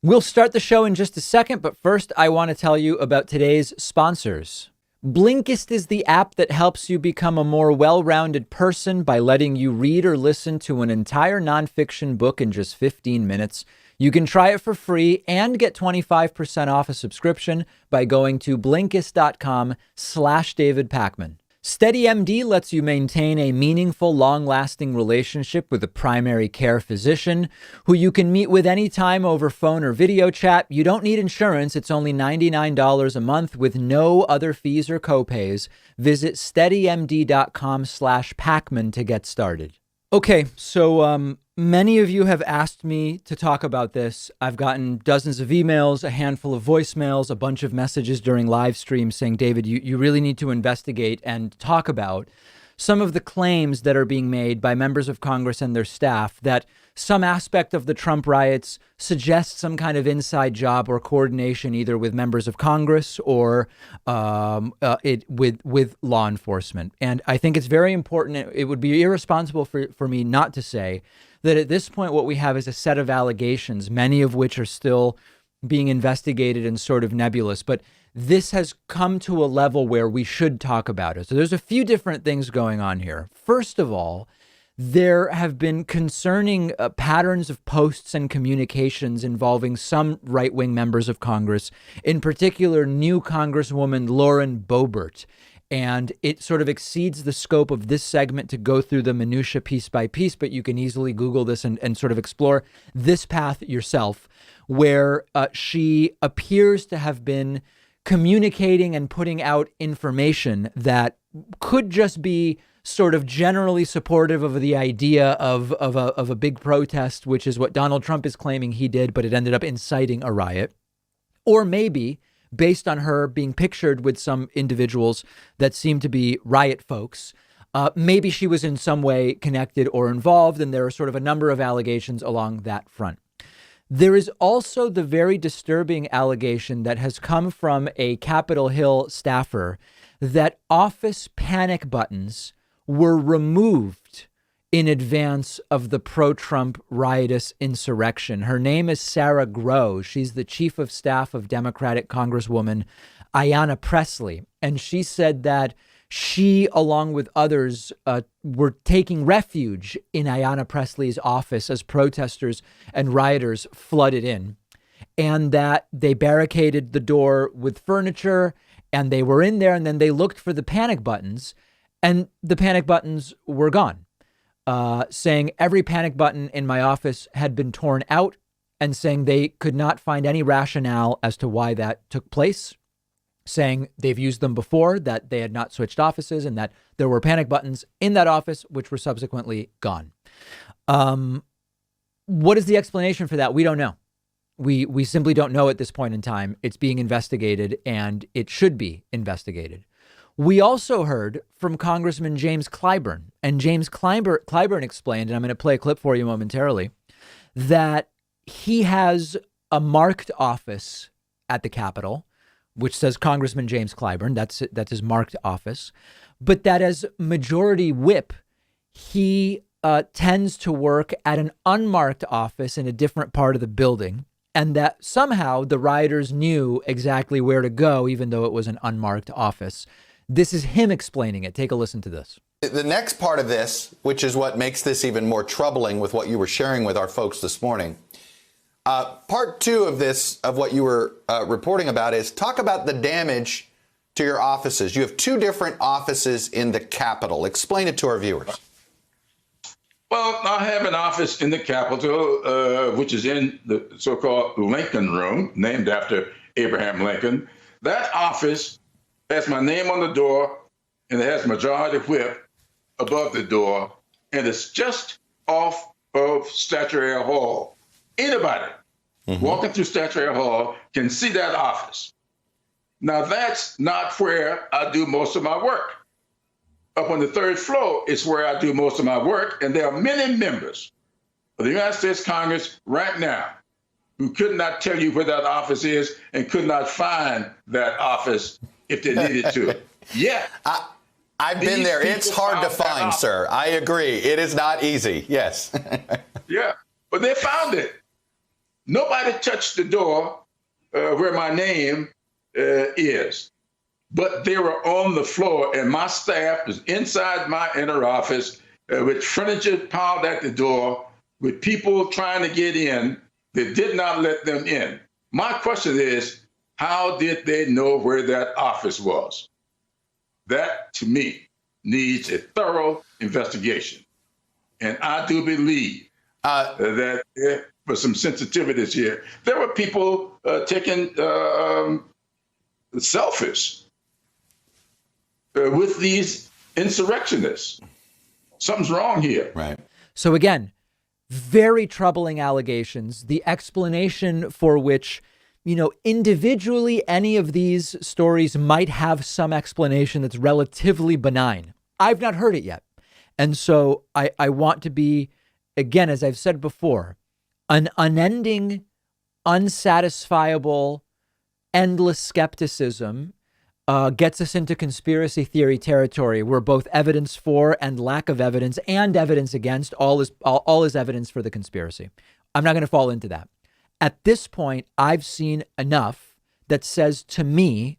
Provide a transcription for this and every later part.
We'll start the show in just a second, but first I want to tell you about today's sponsors. Blinkist is the app that helps you become a more well-rounded person by letting you read or listen to an entire nonfiction book in just 15 minutes. You can try it for free and get 25% off a subscription by going to Blinkist.com/David Pakman. SteadyMD lets you maintain a meaningful, long-lasting relationship with a primary care physician who you can meet with anytime over phone or video chat. You don't need insurance. It's only $99 a month with no other fees or copays. Visit steadymd.com/Pakman to get started. Okay, so many of you have asked me to talk about this. I've gotten dozens of emails, a handful of voicemails, a bunch of messages during live streams saying, David, you really need to investigate and talk about some of the claims that are being made by members of Congress and their staff that some aspect of the Trump riots suggests some kind of inside job or coordination either with members of Congress or with law enforcement. And I think it's very important. It would be irresponsible for me not to say that at this point, what we have is a set of allegations, many of which are still being investigated and sort of nebulous. But this has come to a level where we should talk about it. So there's a few different things going on here. First of all, there have been concerning patterns of posts and communications involving some right-wing members of Congress, in particular, new Congresswoman Lauren Boebert. And it sort of exceeds the scope of this segment to go through the minutia piece by piece, but you can easily Google this and sort of explore this path yourself, where she appears to have been communicating and putting out information that could just be sort of generally supportive of the idea of a big protest, which is what Donald Trump is claiming he did, but it ended up inciting a riot. Or maybe based on her being pictured with some individuals that seem to be riot folks, maybe she was in some way connected or involved, and there are sort of a number of allegations along that front. There is also the very disturbing allegation that has come from a Capitol Hill staffer that office panic buttons were removed in advance of the pro-Trump riotous insurrection. Her name is Sarah Grow. She's the chief of staff of Democratic Congresswoman Ayanna Pressley. And she said that she, along with others, were taking refuge in Ayanna Pressley's office as protesters and rioters flooded in, and that they barricaded the door with furniture, and they were in there, and then they looked for the panic buttons, and the panic buttons were gone, saying every panic button in my office had been torn out, and saying they could not find any rationale as to why that took place, saying they've used them before, that they had not switched offices, and that there were panic buttons in that office, which were subsequently gone. What is the explanation for that? We don't know. We simply don't know at this point in time. It's being investigated, and it should be investigated. We also heard from Congressman James Clyburn, and James Clyburn explained, and I'm going to play a clip for you momentarily, that he has a marked office at the Capitol, which says Congressman James Clyburn. That's his marked office. But that as majority whip, he tends to work at an unmarked office in a different part of the building, and that somehow the rioters knew exactly where to go, even though it was an unmarked office. This is him explaining it. Take a listen to this. The next part of this, which is what makes this even more troubling with what you were sharing with our folks this morning. Part two of this, of what you were reporting about, is talk about the damage to your offices. You have two different offices in the Capitol. Explain it to our viewers. Well, I have an office in the Capitol, which is in the so-called Lincoln Room, named after Abraham Lincoln. That office has my name on the door, and it has Majority Whip above the door, and it's just off of Statuary Hall. Anybody walking through Statuary Hall can see that office. Now, that's not where I do most of my work. Up on the third floor is where I do most of my work, and there are many members of the United States Congress right now who could not tell you where that office is and could not find that office if they needed to. Yeah. I've been there. It's hard to find, sir. I agree. It is not easy. Yes. Yeah. But they found it. Nobody touched the door where my name is, but they were on the floor, and my staff was inside my inner office with furniture piled at the door, with people trying to get in. They did not let them in. My question is, how did they know where that office was? That, to me, needs a thorough investigation. And I do believe that there were some sensitivities here. There were people taking selfies with these insurrectionists. Something's wrong here. Right. So again, very troubling allegations, the explanation for which, individually, any of these stories might have some explanation that's relatively benign. I've not heard it yet. And so I want to be, again, as I've said before, an unending, unsatisfiable, endless skepticism gets us into conspiracy theory territory where both evidence for and lack of evidence and evidence against all is evidence for the conspiracy. I'm not going to fall into that. At this point, I've seen enough that says to me,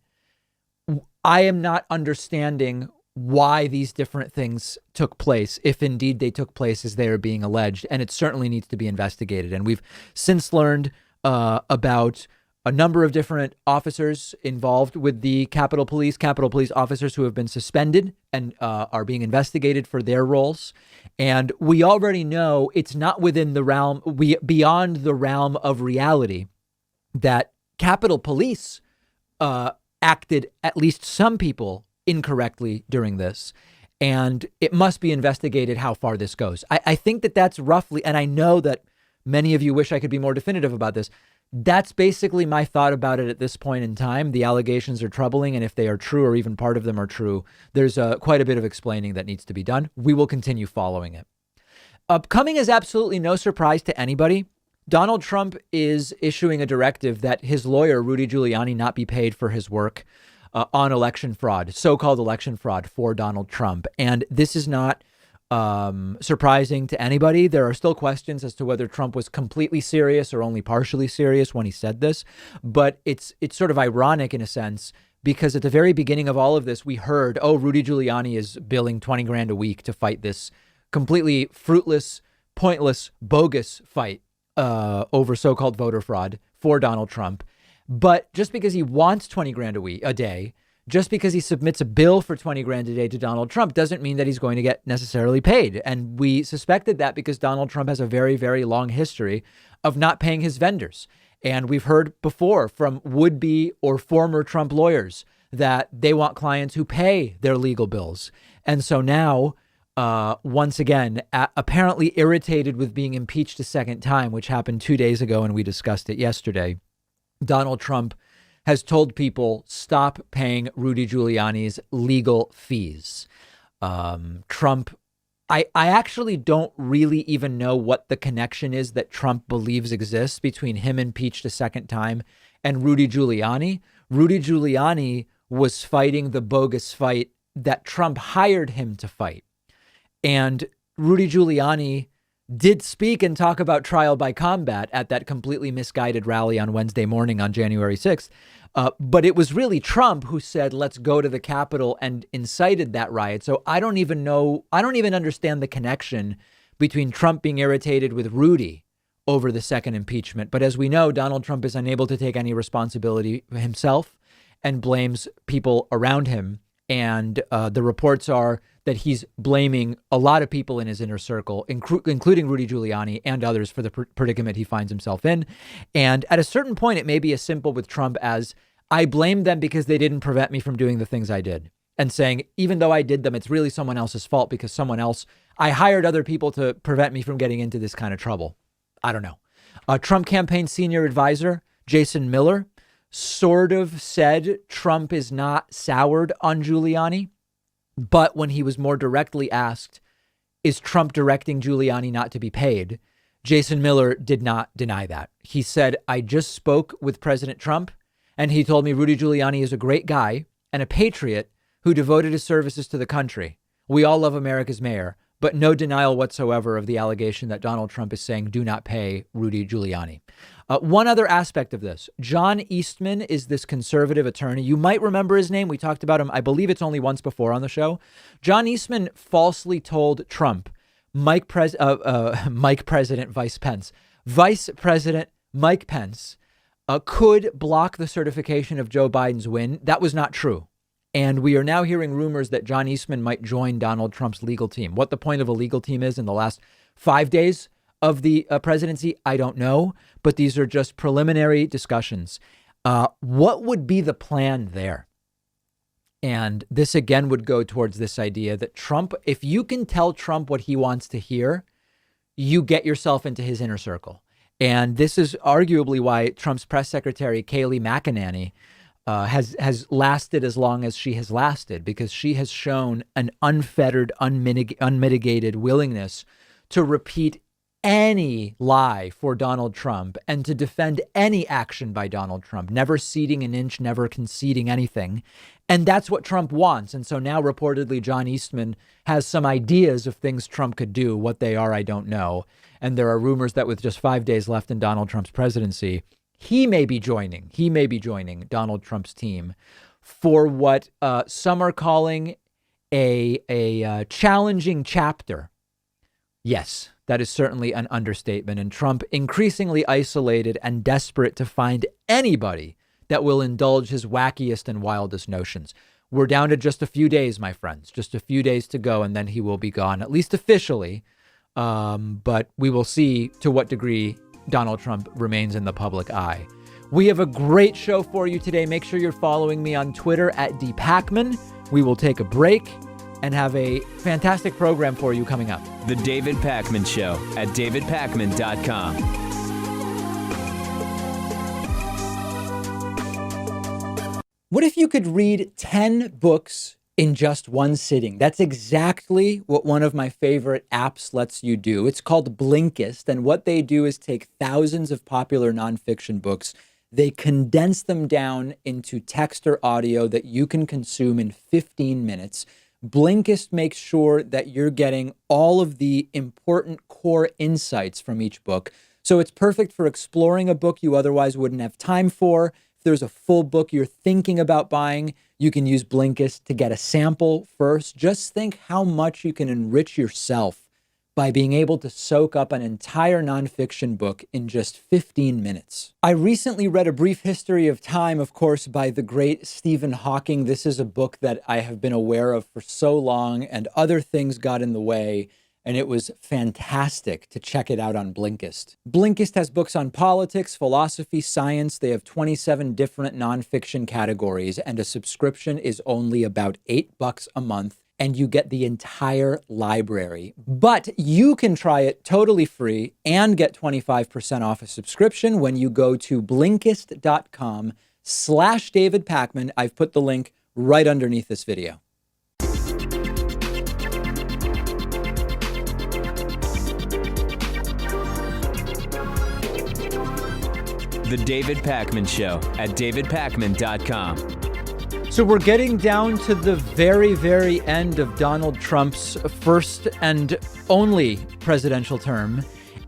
I am not understanding why these different things took place, if indeed they took place as they are being alleged. And it certainly needs to be investigated. And we've since learned about a number of different officers involved with the Capitol Police officers who have been suspended and are being investigated for their roles. And we already know it's not within the realm, beyond the realm of reality, that Capitol Police acted, at least some people, incorrectly during this. And it must be investigated how far this goes. I think that that's roughly, and I know that many of you wish I could be more definitive about this. That's basically my thought about it at this point in time. The allegations are troubling, and if they are true or even part of them are true, there's quite a bit of explaining that needs to be done. We will continue following it. Coming as absolutely no surprise to anybody, Donald Trump is issuing a directive that his lawyer, Rudy Giuliani, not be paid for his work on election fraud, so-called election fraud for Donald Trump. And this is not surprising to anybody. There are still questions as to whether Trump was completely serious or only partially serious when he said this. But it's sort of ironic in a sense, because at the very beginning of all of this, we heard, Rudy Giuliani is billing 20 grand a week to fight this completely fruitless, pointless, bogus fight over so-called voter fraud for Donald Trump. But just because he wants 20 grand a day, just because he submits a bill for 20 grand a day to Donald Trump doesn't mean that he's going to get necessarily paid. And we suspected that because Donald Trump has a very, very long history of not paying his vendors. And we've heard before from would-be or former Trump lawyers that they want clients who pay their legal bills. And so now, once again, apparently irritated with being impeached a second time, which happened 2 days ago, and we discussed it yesterday, Donald Trump has told people, stop paying Rudy Giuliani's legal fees. Trump, I actually don't really even know what the connection is that Trump believes exists between him impeached a second time and Rudy Giuliani. Rudy Giuliani was fighting the bogus fight that Trump hired him to fight. And Rudy Giuliani did speak and talk about trial by combat at that completely misguided rally on Wednesday morning on January 6th. But it was really Trump who said, let's go to the Capitol, and incited that riot. So I don't even understand the connection between Trump being irritated with Rudy over the second impeachment. But as we know, Donald Trump is unable to take any responsibility himself and blames people around him. And the reports are that he's blaming a lot of people in his inner circle, including Rudy Giuliani and others, for the predicament he finds himself in. And at a certain point, it may be as simple with Trump as, I blame them because they didn't prevent me from doing the things I did. And saying, even though I did them, it's really someone else's fault because I hired other people to prevent me from getting into this kind of trouble. I don't know. Trump campaign senior advisor, Jason Miller, sort of said Trump is not soured on Giuliani. But when he was more directly asked, is Trump directing Giuliani not to be paid? Jason Miller did not deny that. He said, I just spoke with President Trump, and he told me Rudy Giuliani is a great guy and a patriot who devoted his services to the country. We all love America's mayor, but no denial whatsoever of the allegation that Donald Trump is saying do not pay Rudy Giuliani. One other aspect of this, John Eastman is this conservative attorney. You might remember his name. We talked about him, I believe it's only once before on the show. John Eastman falsely told Trump, Vice President Mike Pence could block the certification of Joe Biden's win. That was not true. And we are now hearing rumors that John Eastman might join Donald Trump's legal team. What the point of a legal team is in the last 5 days of the presidency, I don't know. But these are just preliminary discussions. What would be the plan there? And this again would go towards this idea that Trump, if you can tell Trump what he wants to hear, you get yourself into his inner circle. And this is arguably why Trump's press secretary, Kayleigh McEnany, has lasted as long as she has lasted, because she has shown an unfettered, unmitigated willingness to repeat any lie for Donald Trump and to defend any action by Donald Trump, never ceding an inch, never conceding anything. And that's what Trump wants. And so now reportedly John Eastman has some ideas of things Trump could do. What they are, I don't know. And there are rumors that with just 5 days left in Donald Trump's presidency, he may be joining Donald Trump's team for what some are calling a challenging chapter. Yes, that is certainly an understatement. And Trump increasingly isolated and desperate to find anybody that will indulge his wackiest and wildest notions. We're down to just a few days, my friends, just a few days to go, and then he will be gone, at least officially. But we will see to what degree Donald Trump remains in the public eye. We have a great show for you today. Make sure you're following me on Twitter at @DPakman. We will take a break and have a fantastic program for you coming up. The David Pakman Show at davidpakman.com. What if you could read 10 books in just one sitting? That's exactly what one of my favorite apps lets you do. It's called Blinkist, and what they do is take thousands of popular nonfiction books. They condense them down into text or audio that you can consume in 15 minutes. Blinkist makes sure that you're getting all of the important core insights from each book. So it's perfect for exploring a book you otherwise wouldn't have time for. If there's a full book you're thinking about buying, you can use Blinkist to get a sample first. Just think how much you can enrich yourself by being able to soak up an entire nonfiction book in just 15 minutes. I recently read A Brief History of Time, of course, by the great Stephen Hawking. This is a book that I have been aware of for so long, and other things got in the way, and it was fantastic to check it out on Blinkist. Blinkist has books on politics, philosophy, science. They have 27 different nonfiction categories, and a subscription is only about $8 a month. And you get the entire library. But you can try it totally free and get 25% off a subscription when you go to Blinkist.com/David Pakman. I've put the link right underneath this video. The David Pakman Show at davidpakman.com. So we're getting down to the very, very end of Donald Trump's first and only presidential term,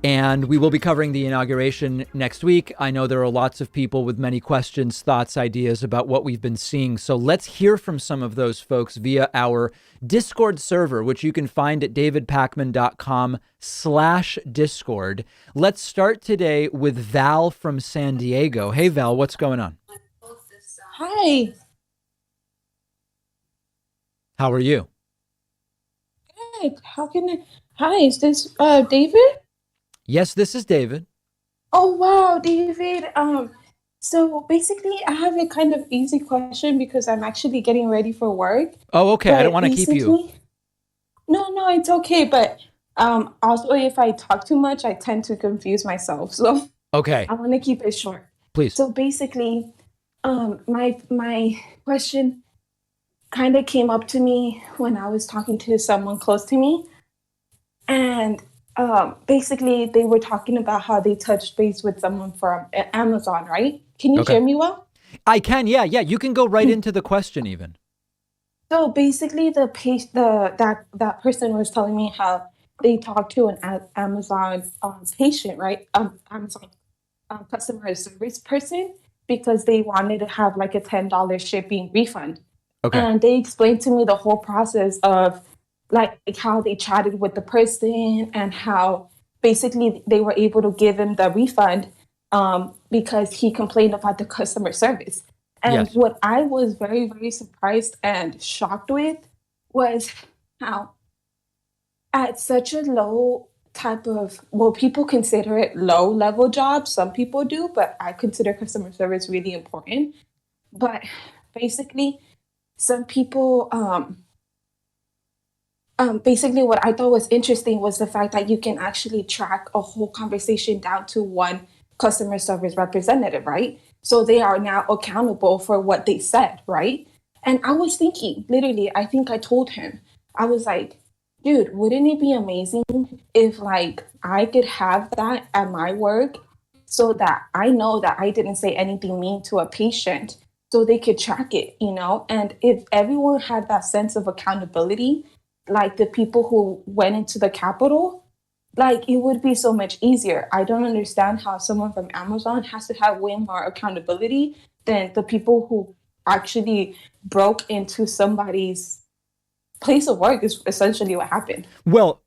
and we will be covering the inauguration next week. I know there are lots of people with many questions, thoughts, ideas about what we've been seeing. So let's hear from some of those folks via our Discord server, which you can find at davidpakman.com/Discord. Let's start today with Val from San Diego. Hey, Val, what's going on? Hi. How are you? Good. How can I? Hi, is this David? Yes, this is David. Oh wow, David. So basically, I have a kind of easy question because I'm actually getting ready for work. Oh, okay. I But don't want to keep you. basically, no, it's okay. But also, if I talk too much, I tend to confuse myself. So Okay, I want to keep it short. please. So basically, my question kind of came up to me when I was talking to someone close to me. And basically, they were talking about how they touched base with someone from Amazon, right? Can you Okay. hear me well? I can, yeah. You can go right into the question even. So basically, that person was telling me how they talked to an Amazon patient, right? Amazon customer service person because they wanted to have like a $10 shipping refund. Okay. And they explained to me the whole process of like how they chatted with the person and how basically they were able to give him the refund because he complained about the customer service. And Yes. what I was very, very surprised and shocked with was how at such a low type of, well, people consider it low level job. Some people do, but I consider customer service really important. But basically, some people, basically what I thought was interesting was the fact that you can actually track a whole conversation down to one customer service representative, right? So they are now accountable for what they said, right? And I was thinking, literally, I think I told him, I was like, dude, wouldn't it be amazing if like I could have that at my work so that I know that I didn't say anything mean to a patient so they could track it, you know? And if everyone had that sense of accountability, like the people who went into the Capitol, like it would be so much easier. I don't understand how someone from Amazon has to have way more accountability than the people who actually broke into somebody's place of work is essentially what happened. Well,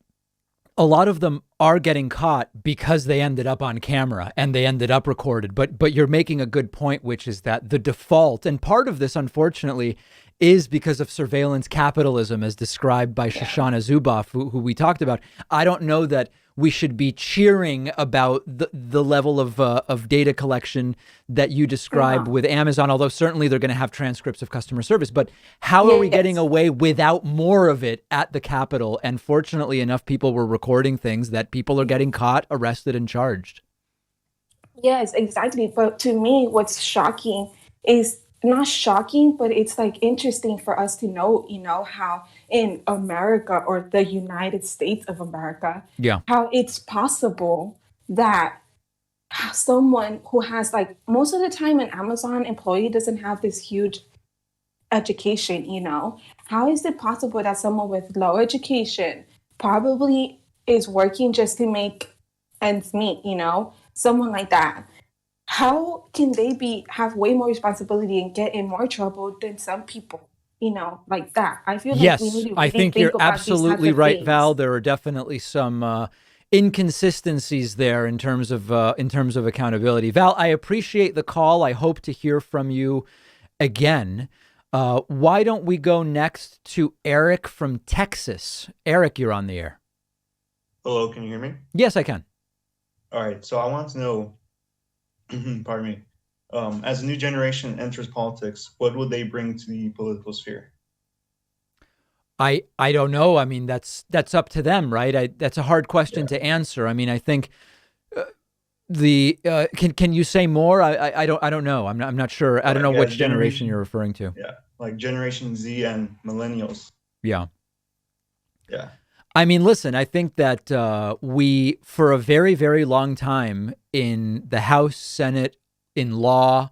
a lot of them are getting caught because they ended up on camera and they ended up recorded. But you're making a good point, which is that the default, and part of this, unfortunately, is because of surveillance capitalism as described by Shoshana Zuboff, who we talked about. I don't know that we should be cheering about the level of data collection that you described with Amazon, although certainly they're going to have transcripts of customer service. But how are we getting away without more of it at the Capitol? And fortunately enough, people were recording things that people are getting caught, arrested, and charged. Yes, exactly. But to me, what's shocking is not shocking, but it's like interesting for us to know, you know, how in America or the United States of America, how it's possible that someone who has like most of the time an Amazon employee doesn't have this huge education, you know, how is it possible that someone with low education probably is working just to make ends meet, you know, someone like that? How can they have way more responsibility and get in more trouble than some people, you know, like that? I feel like we need to really I think you're about absolutely these types of right, things. Val. There are definitely some inconsistencies there in terms of accountability. Val, I appreciate the call. I hope to hear from you again. Why don't we go next to Eric from Texas? Eric, you're on the air. Hello, can you hear me? Yes, I can. All right, so I want to know, pardon me, as a new generation enters politics, what would they bring to the political sphere? I don't know. I mean, that's up to them, right? That's a hard question to answer. I mean, I think can you say more? I don't know. I'm not sure. I don't know which generation you're referring to. Yeah, like Generation Z and millennials. Yeah. Yeah. I mean, listen, I think that we, for a very, very long time in the House, Senate, in law,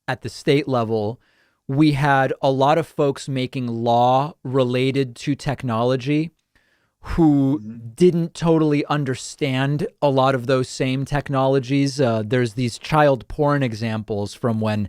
at the state level, we had a lot of folks making law related to technology who didn't totally understand a lot of those same technologies. There's these child porn examples from when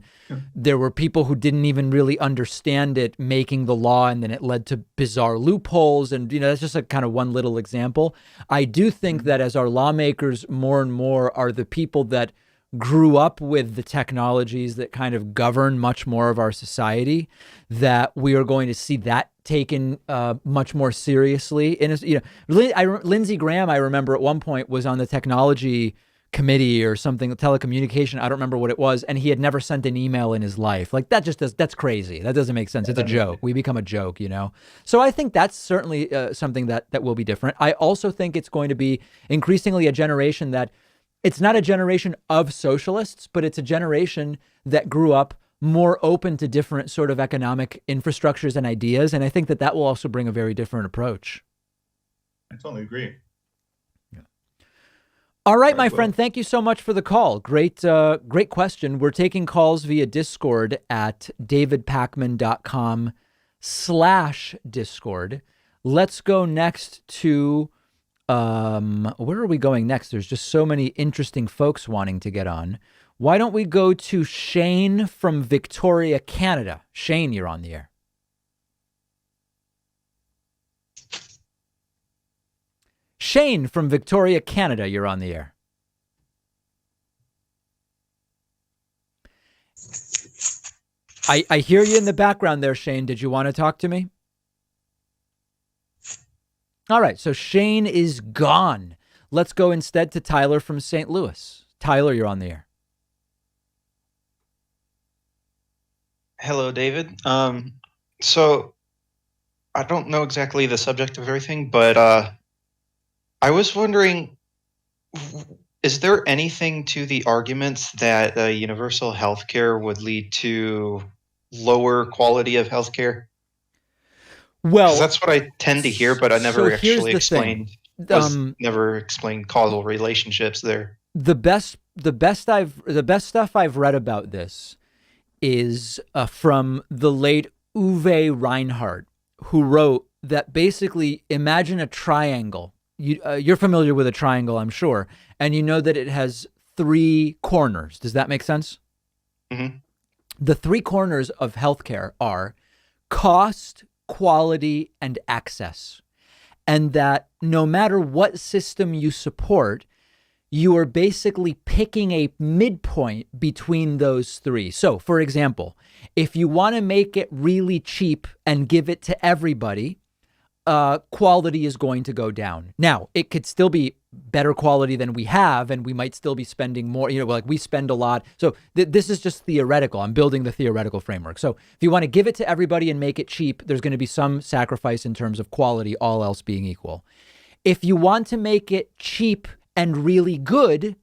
there were people who didn't even really understand it making the law, and then it led to bizarre loopholes. And, you know, that's just a kind of one little example. I do think that as our lawmakers more and more are the people that grew up with the technologies that kind of govern much more of our society, that we are going to see that taken much more seriously. And, you know, Lindsey Graham, I remember at one point was on the technology committee or something, telecommunication. I don't remember what it was. And he had never sent an email in his life. Like that's crazy. That doesn't make sense. It's a joke. We become a joke, you know? So I think that's certainly something that will be different. I also think it's going to be increasingly a generation that it's not a generation of socialists, but it's a generation that grew up more open to different sort of economic infrastructures and ideas. And I think that will also bring a very different approach. I totally agree. Yeah. All right, my friend, thank you so much for the call. Great question. We're taking calls via Discord at davidpakman.com/Discord. Let's go next to Where are we going next? There's just so many interesting folks wanting to get on. Why don't we go to Shane from Victoria, Canada? Shane, you're on the air. Shane from Victoria, Canada, you're on the air. I hear you in the background there, Shane. Did you want to talk to me? All right, so Shane is gone. Let's go instead to Tyler from St. Louis. Tyler, you're on the air. Hello, David. So I don't know exactly the subject of everything, but I was wondering, is there anything to the arguments that universal healthcare would lead to lower quality of healthcare? Well, 'Cause that's what I tend to hear, but I never actually explained. Never explained causal relationships there. The best stuff I've read about this is from the late Uwe Reinhardt, who wrote that basically imagine a triangle. You're familiar with a triangle, I'm sure, and you know that it has 3 corners. Does that make sense? Mm-hmm. The 3 corners of healthcare are cost, quality, and access. And that no matter what system you support, you are basically picking a midpoint between those 3. So, for example, if you want to make it really cheap and give it to everybody, quality is going to go down. Now, it could still be better quality than we have, and we might still be spending more, like we spend a lot. So this is just theoretical. I'm building the theoretical framework. So if you want to give it to everybody and make it cheap, there's going to be some sacrifice in terms of quality, all else being equal. If you want to make it cheap and really good,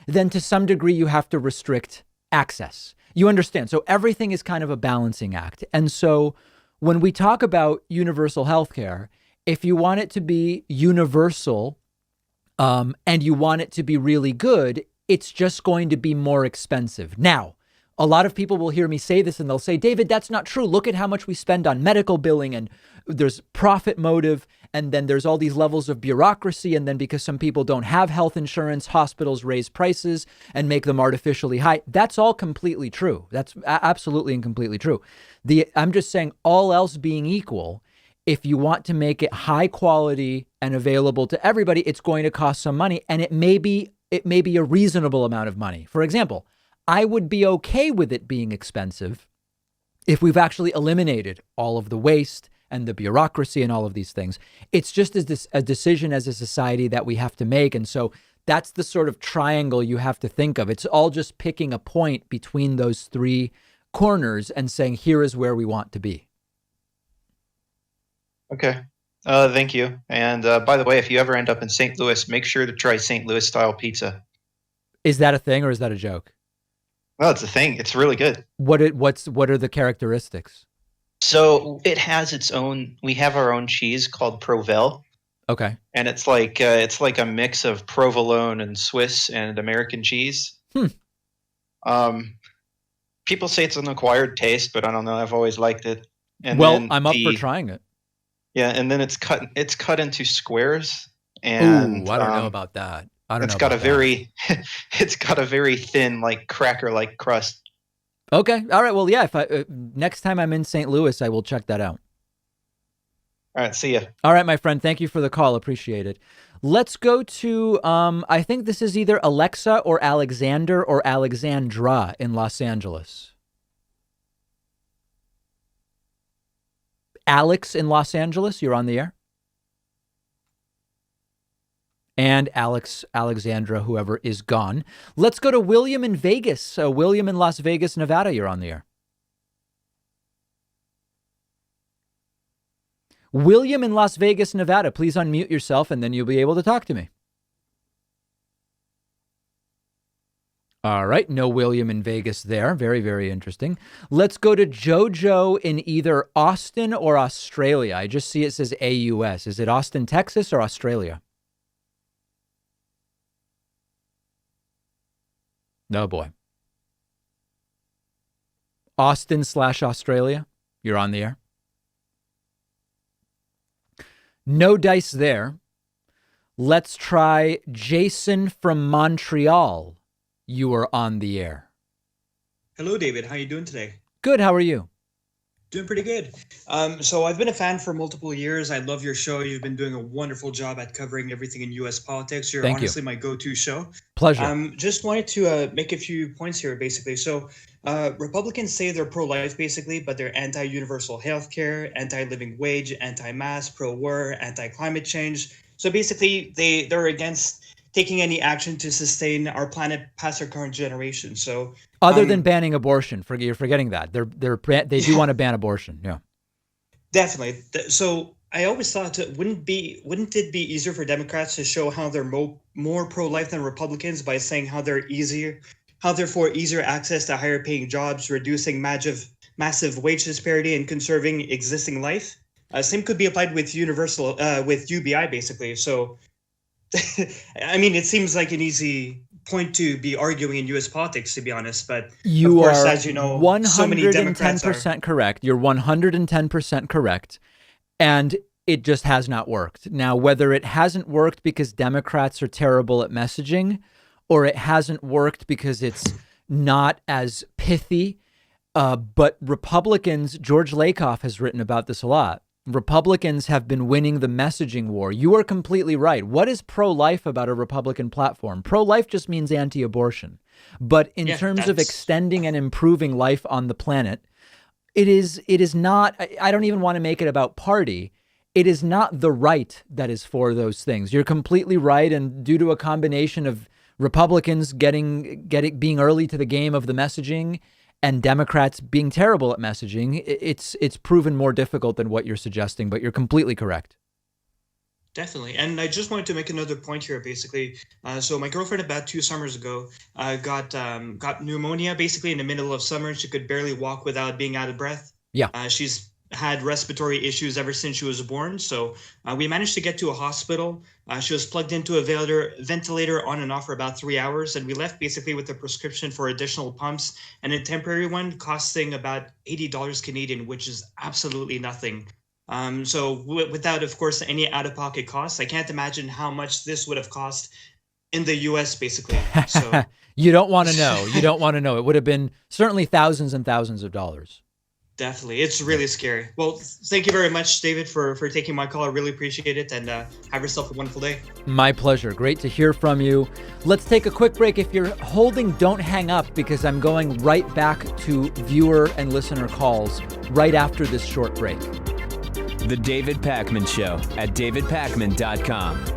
then to some degree you have to restrict access. You understand? So everything is kind of a balancing act. And so when we talk about universal healthcare, if you want it to be universal, and you want it to be really good, it's just going to be more expensive. Now, a lot of people will hear me say this and they'll say, David, that's not true. Look at how much we spend on medical billing, and there's profit motive, and then there's all these levels of bureaucracy. And then because some people don't have health insurance, hospitals raise prices and make them artificially high. That's all completely true. That's absolutely and completely true. I'm just saying, all else being equal, if you want to make it high quality and available to everybody, it's going to cost some money, and it may be a reasonable amount of money. For example, I would be okay with it being expensive if we've actually eliminated all of the waste and the bureaucracy and all of these things. It's just a decision as a society that we have to make. And so that's the sort of triangle you have to think of. It's all just picking a point between those 3 corners and saying, here is where we want to be. Okay. Thank you. And by the way, if you ever end up in St. Louis, make sure to try St. Louis style pizza. Is that a thing or is that a joke? Well, it's a thing. It's really good. What are the characteristics? So it has its own. We have our own cheese called Provel. Okay. And it's like a mix of provolone and Swiss and American cheese. People say it's an acquired taste, but I don't know. I've always liked it. And well, I'm up for trying it. Yeah, and then it's cut into squares. And I don't know about that. It's got a very thin, like cracker-like crust. Okay. All right. Well, yeah. If next time I'm in St. Louis, I will check that out. All right. See ya. All right, my friend. Thank you for the call. Appreciate it. Let's go to, I think this is either Alexa or Alexander or Alexandra in Los Angeles. Alex in Los Angeles, you're on the air. And Alexandra, whoever is gone. Let's go to William in Vegas. William in Las Vegas, Nevada, you're on the air. William in Las Vegas, Nevada, please unmute yourself and then you'll be able to talk to me. All right, no William in Vegas there. Very, very interesting. Let's go to Jojo in either Austin or Australia. I just see it says AUS. Is it Austin, Texas or Australia? No, boy. Austin/Australia, you're on the air. No dice there. Let's try Jason from Montreal. You are on the air. Hello, David. How are you doing today? Good. How are you? Doing pretty good. So I've been a fan for multiple years. I love your show. You've been doing a wonderful job at covering everything in U.S. politics. You're Thank you. honestly my go-to show. Pleasure. Just wanted to make a few points here, basically. So Republicans say they're pro-life, basically, but they're anti-universal health care, anti-living wage, anti-mask, pro-war, anti-climate change. So basically, they're against taking any action to sustain our planet past our current generation. So other than banning abortion, you're forgetting that they do want to ban abortion. Yeah, definitely. So I always thought, wouldn't it be easier for Democrats to show how they're more pro-life than Republicans by saying how they're for easier access to higher paying jobs, reducing massive wage disparity, and conserving existing life? Same could be applied with with UBI, basically. So, I mean, it seems like an easy point to be arguing in U.S. politics, to be honest. But you of course, are, as you know, 110% correct. You're 110% correct, and it just has not worked. Now, whether it hasn't worked because Democrats are terrible at messaging, or it hasn't worked because it's not as pithy, but Republicans, George Lakoff has written about this a lot. Republicans have been winning the messaging war. You are completely right. What is pro-life about a Republican platform? Pro-life just means anti-abortion. But in terms of extending and improving life on the planet, it is not, I don't even want to make it about party. It is not the right that is for those things. You're completely right. And due to a combination of Republicans being early to the game of the messaging and Democrats being terrible at messaging, it's proven more difficult than what you're suggesting, but you're completely correct. Definitely. And I just wanted to make another point here, basically. So my girlfriend about 2 summers ago got pneumonia, basically in the middle of summer. She could barely walk without being out of breath. Yeah. She's had respiratory issues ever since she was born. So we managed to get to a hospital. She was plugged into a ventilator on and off for about 3 hours. And we left basically with a prescription for additional pumps and a temporary one costing about $80 Canadian, which is absolutely nothing. So without, of course, any out-of-pocket costs, I can't imagine how much this would have cost in the U.S., basically. So You don't want to know. You don't want to know. It would have been certainly thousands and thousands of dollars. Definitely. It's really scary. Well, thank you very much, David, for taking my call. I really appreciate it. And have yourself a wonderful day. My pleasure. Great to hear from you. Let's take a quick break. If you're holding, don't hang up, because I'm going right back to viewer and listener calls right after this short break. The David Pakman Show at davidpakman.com.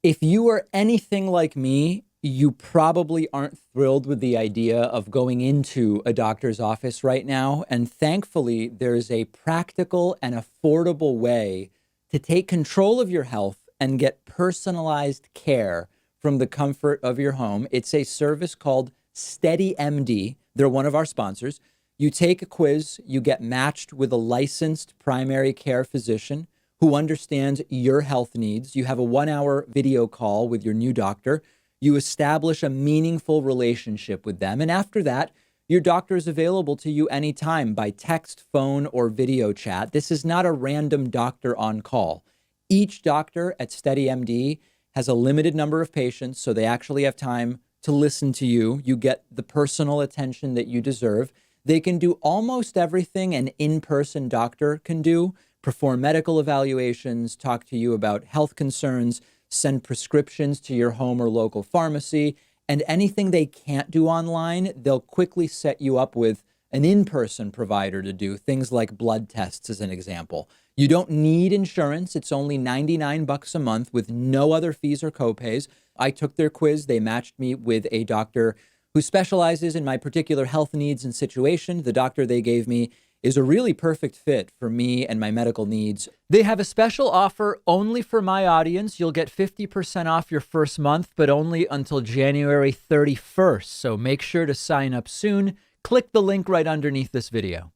If you are anything like me, you probably aren't thrilled with the idea of going into a doctor's office right now. And thankfully, there's a practical and affordable way to take control of your health and get personalized care from the comfort of your home. It's a service called SteadyMD. They're one of our sponsors. You take a quiz, you get matched with a licensed primary care physician who understands your health needs. You have a 1-hour video call with your new doctor. You establish a meaningful relationship with them. And after that, your doctor is available to you anytime by text, phone, or video chat. This is not a random doctor on call. Each doctor at SteadyMD has a limited number of patients, so they actually have time to listen to you. You get the personal attention that you deserve. They can do almost everything an in-person doctor can do: perform medical evaluations, talk to you about health concerns, send prescriptions to your home or local pharmacy, and anything they can't do online, they'll quickly set you up with an in-person provider to do, things like blood tests, as an example. You don't need insurance. It's only $99 a month with no other fees or copays. I took their quiz. They matched me with a doctor who specializes in my particular health needs and situation. The doctor they gave me is a really perfect fit for me and my medical needs. They have a special offer only for my audience. You'll get 50% off your first month, but only until January 31st. So make sure to sign up soon. Click the link right underneath this video.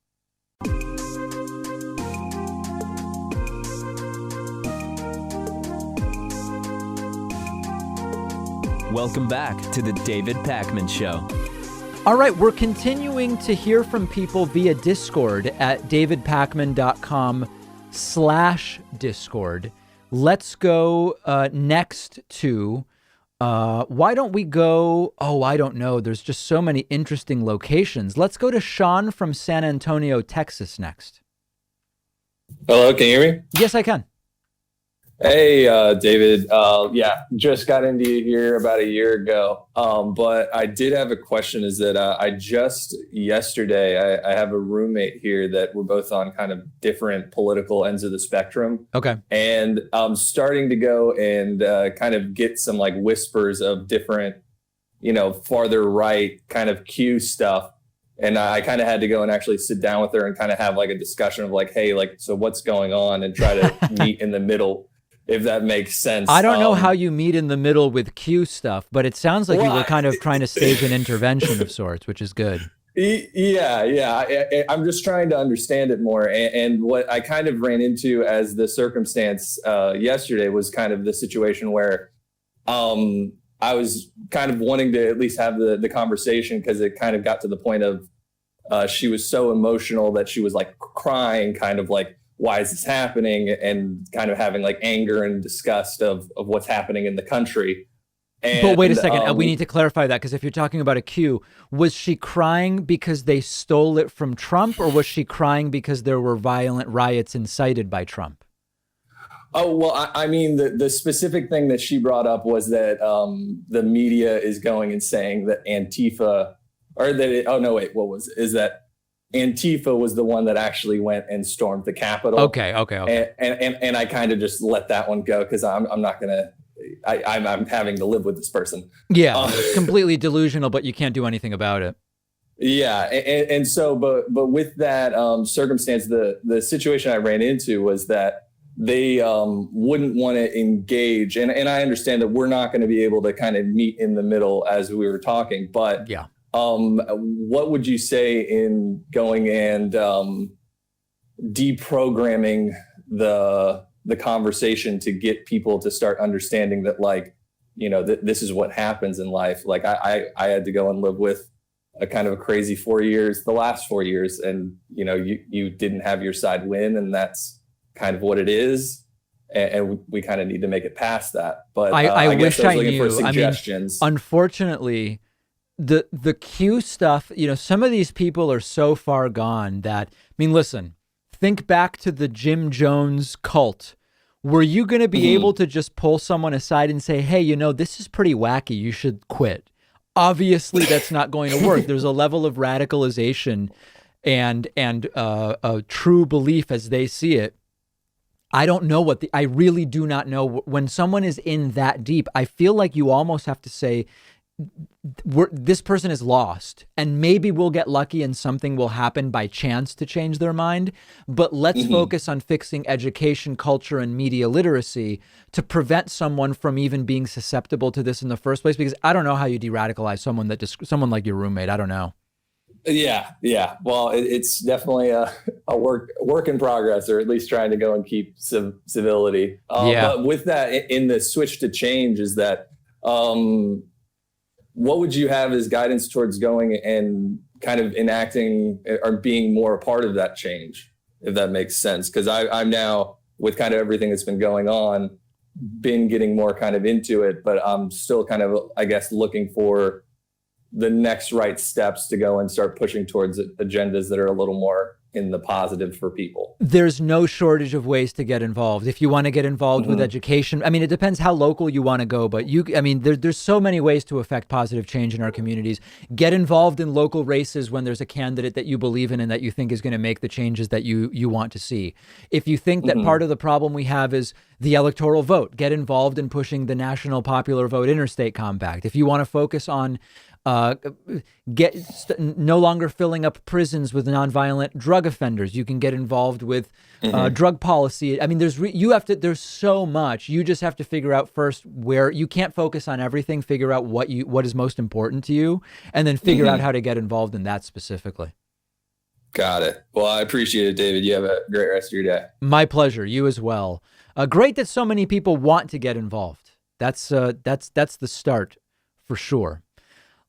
Welcome back to the David Pakman Show. All right, we're continuing to hear from people via Discord at davidpakman.com/Discord. Let's go next to, why don't we go, I don't know. There's just so many interesting locations. Let's go to Sean from San Antonio, Texas next. Hello, can you hear me? Yes, I can. Hey, David. Just got into you here about a year ago. But I did have a question is that I just yesterday, I have a roommate here that we're both on kind of different political ends of the spectrum. Okay. And I'm starting to go and kind of get some like whispers of different, farther right kind of Q stuff. And I kind of had to go and actually sit down with her and kind of have like a discussion of like, hey, like, so what's going on, and try to meet in the middle, if that makes sense. I don't know how you meet in the middle with Q stuff, but it sounds like you were kind of trying to stage an intervention of sorts, which is good. Yeah. I'm just trying to understand it more. And what I kind of ran into as the circumstance yesterday was kind of the situation where I was kind of wanting to at least have the conversation, because it kind of got to the point of she was so emotional that she was like crying, kind of like, why is this happening? And kind of having like anger and disgust of what's happening in the country. But wait a second. We need to clarify that, because if you're talking about a Q, was she crying because they stole it from Trump, or was she crying because there were violent riots incited by Trump? Oh, well, I mean, the specific thing that she brought up was that the media is going and saying that Antifa, or that is that Antifa was the one that actually went and stormed the Capitol. Okay. And I kind of just let that one go, because I'm not gonna. I'm having to live with this person. Yeah, completely delusional, but you can't do anything about it. Yeah, and so, but with that circumstance, the situation I ran into was that they wouldn't want to engage, and I understand that we're not going to be able to kind of meet in the middle as we were talking, but yeah. What would you say in going and deprogramming the conversation to get people to start understanding that, like, this is what happens in life? Like I had to go and live with a kind of a crazy 4 years, the last 4 years, and you didn't have your side win, and that's kind of what it is. And we kind of need to make it past that. But I wish I looking knew. for suggestions. Unfortunately, the Q stuff, some of these people are so far gone that, listen, think back to the Jim Jones cult. Were you going to be able to just pull someone aside and say, hey, this is pretty wacky, you should quit? Obviously, that's not going to work. There's a level of radicalization and a true belief as they see it. I don't know I really do not know. When someone is in that deep, I feel like you almost have to say, this person is lost, and maybe we'll get lucky and something will happen by chance to change their mind. But let's focus on fixing education, culture, and media literacy to prevent someone from even being susceptible to this in the first place. Because I don't know how you de-radicalize someone like your roommate. I don't know. Yeah. Well, it's definitely a work in progress, or at least trying to go and keep some civility. But with that, in the switch to change, is that what would you have as guidance towards going and kind of enacting or being more a part of that change, if that makes sense? Because I'm now, with kind of everything that's been going on, been getting more kind of into it, but I'm still kind of, I guess, looking for the next right steps to go and start pushing towards agendas that are a little more in the positive for people. There's no shortage of ways to get involved. If you want to get involved with education, it depends how local you want to go, but there's so many ways to affect positive change in our communities. Get involved in local races when there's a candidate that you believe in and that you think is going to make the changes that you want to see. If you think that part of the problem we have is the electoral vote, get involved in pushing the National Popular Vote Interstate Compact. If you want to focus on no longer filling up prisons with nonviolent drug offenders, you can get involved with drug policy. There's so much. You just have to figure out first where you can't focus on everything. Figure out what is most important to you, and then figure out how to get involved in that specifically. Got it. Well, I appreciate it, David. You have a great rest of your day. My pleasure. You as well. Great that so many people want to get involved. That's the start for sure.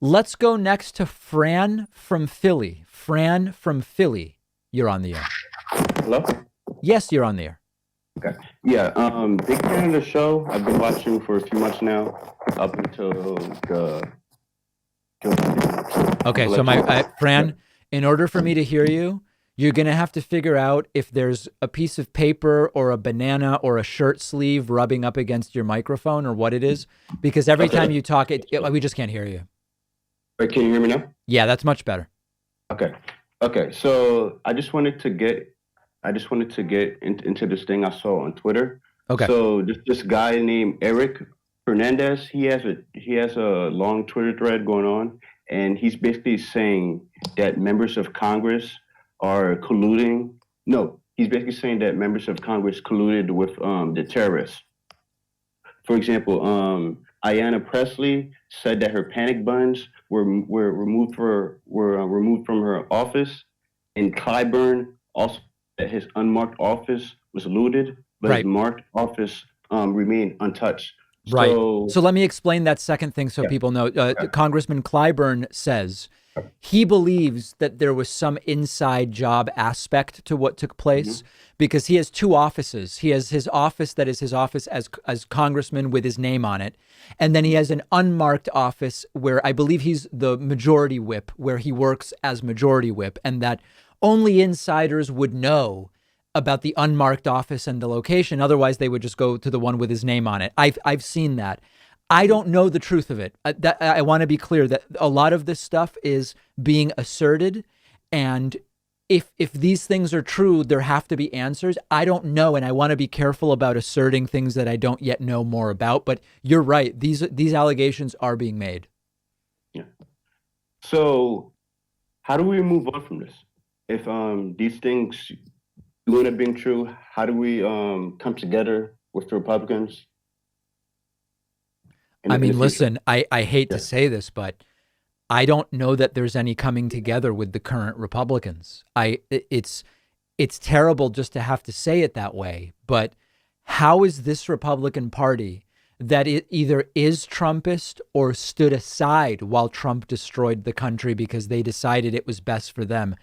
Let's go next to Fran from Philly. Fran from Philly, you're on the air. Hello? Yes, you're on the air. Okay. Yeah, big fan of the show. I've been watching for a few months now, up until the... Okay, so Fran, in order for me to hear you, you're going to have to figure out if there's a piece of paper or a banana or a shirt sleeve rubbing up against your microphone or what it is, because every time you talk, we just can't hear you. Wait, can you hear me now? Yeah, that's much better. Okay. So I just wanted to get into this thing I saw on Twitter. Okay. So this guy named Eric Fernandez, he has a long Twitter thread going on, and he's basically saying that members of Congress are colluding. No, he's basically saying that members of Congress colluded with the terrorists. For example, Ayanna Pressley said that her panic buttons were removed from her office, and Clyburn also that his unmarked office was looted, but his marked office remained untouched. Right. So let me explain that second thing so people know. Congressman Clyburn says he believes that there was some inside job aspect to what took place because he has two offices. He has his office that is his office as congressman with his name on it. And then he has an unmarked office where I believe he's the majority whip, where he works as majority whip, and that only insiders would know about the unmarked office and the location. Otherwise, they would just go to the one with his name on it. I've seen that. I don't know the truth of it. I want to be clear that a lot of this stuff is being asserted. And if these things are true, there have to be answers. I don't know. And I want to be careful about asserting things that I don't yet know more about. But you're right. These allegations are being made. Yeah. So how do we move on from this? If these things would have been true, how do we come together with the Republicans? I mean, listen, I hate to say this, but I don't know that there's any coming together with the current Republicans. It's terrible just to have to say it that way, but how is this Republican Party that it either is Trumpist or stood aside while Trump destroyed the country because they decided it was best for them?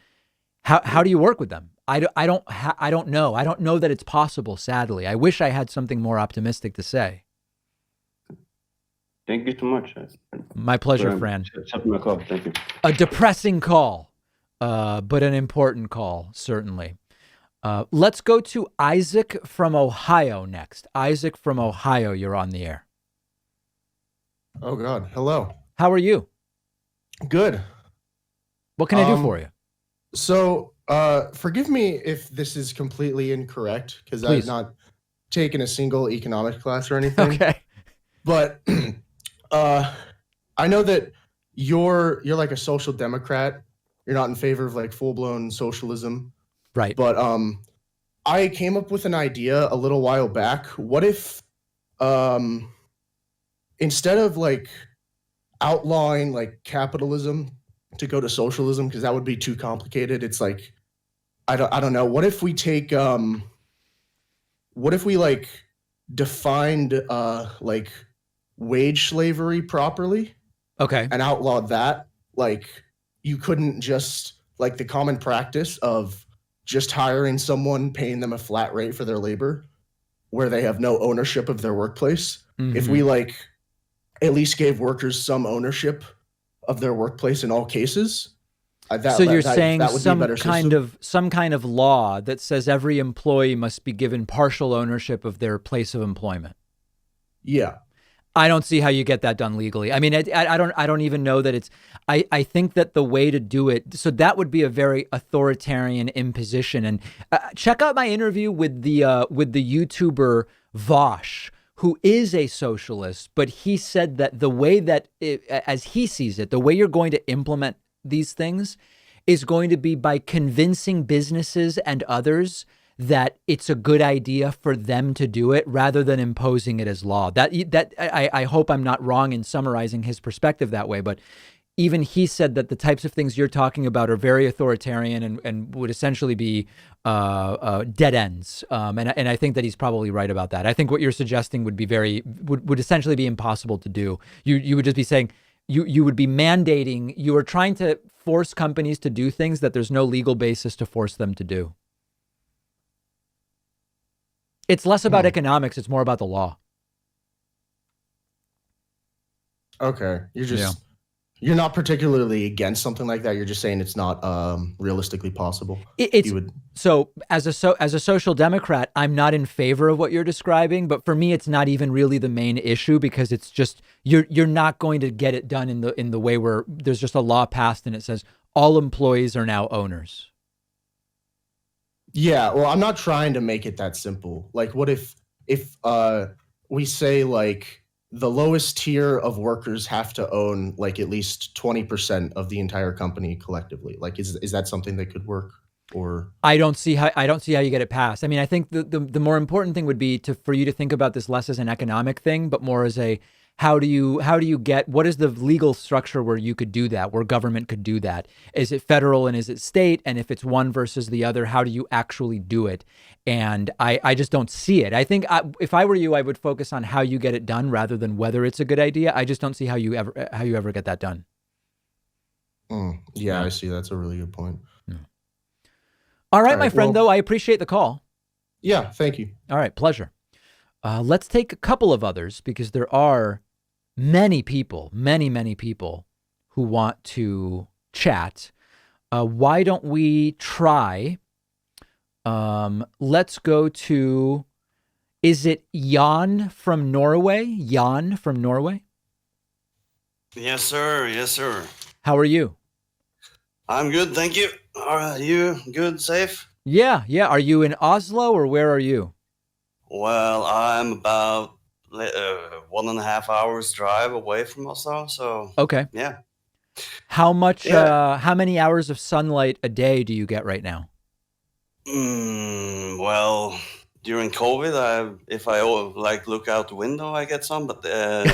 How do you work with them? I don't know. I don't know that it's possible, sadly. I wish I had something more optimistic to say. Thank you so much. My pleasure, Fran. My call. Thank you. A depressing call, but an important call, certainly. Let's go to Isaac from Ohio next. Isaac from Ohio, you're on the air. Oh, God. Hello. How are you? Good. What can I do for you? So, forgive me if this is completely incorrect, because I've not taken a single economics class or anything. Okay. But I know that you're like a social democrat. You're not in favor of like full-blown socialism. Right. But I came up with an idea a little while back. What if instead of like outlawing like capitalism to go to socialism, because that would be too complicated. It's like I don't know. What if we take what if we like defined like wage slavery properly? Okay. And outlawed that. Like you couldn't just like the common practice of just hiring someone, paying them a flat rate for their labor where they have no ownership of their workplace. Mm-hmm. If we like at least gave workers some ownership of their workplace in all cases. So you're saying some kind of law that says every employee must be given partial ownership of their place of employment. Yeah. I don't see how you get that done legally. I mean, I don't even know that it's, I think that the way to do it, so that would be a very authoritarian imposition. And check out my interview with the YouTuber Vosh, who is a socialist, but he said that the way that, as he sees it, the way you're going to implement these things is going to be by convincing businesses and others that it's a good idea for them to do it rather than imposing it as law. I hope I'm not wrong in summarizing his perspective that way, but even he said that the types of things you're talking about are very authoritarian and would essentially be dead ends. And I think that he's probably right about that. I think what you're suggesting would be would essentially be impossible to do. You would just be saying, you would be mandating, you are trying to force companies to do things that there's no legal basis to force them to do. It's less about economics. It's more about the law. Okay. You're not particularly against something like that. You're just saying it's not realistically possible. So as a social democrat, I'm not in favor of what you're describing, but for me, it's not even really the main issue, because it's just you're not going to get it done in the way where there's just a law passed and it says all employees are now owners. Yeah, well, I'm not trying to make it that simple. Like, what if we say like the lowest tier of workers have to own like at least 20% of the entire company collectively? Like, is that something that could work? Or I don't see how you get it passed. I mean, I think the more important thing would be for you to think about this less as an economic thing, but more as a how do you get, what is the legal structure where you could do that, where government could do that? Is it federal and is it state? And if it's one versus the other, how do you actually do it? And I just don't see it. I think if I were you, I would focus on how you get it done rather than whether it's a good idea. I just don't see how you ever get that done. Yeah, I see. That's a really good point. All right, my friend, though, I appreciate the call. Yeah, thank you. All right, pleasure. Let's take a couple of others, because there are many people who want to chat. Why don't we try? Let's go to, is it Jan from Norway? Jan from Norway? Yes, sir. Yes, sir. How are you? I'm good, thank you. Are you good, safe? Yeah. Are you in Oslo or where are you? Well, I'm about 1.5 hours drive away from Oslo, so okay. Yeah. How many hours of sunlight a day do you get right now? Well, during COVID, if I look out the window, I get some, but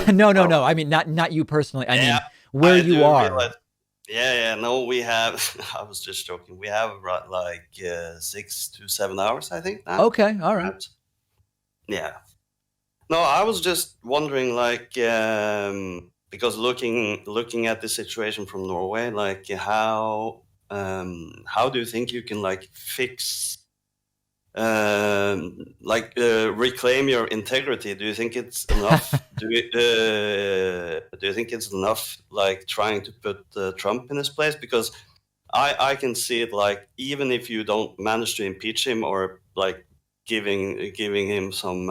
no. I mean, not you personally. I mean, where you are. No, we have. I was just joking. We have like 6 to 7 hours, I think. Now. Okay, all right. Yeah. No, I was just wondering, like, because looking at the situation from Norway, like, how do you think you can like fix, reclaim your integrity? Do you think it's enough? Do you think it's enough, like, trying to put Trump in his place? Because I can see it, like, even if you don't manage to impeach him or like giving him some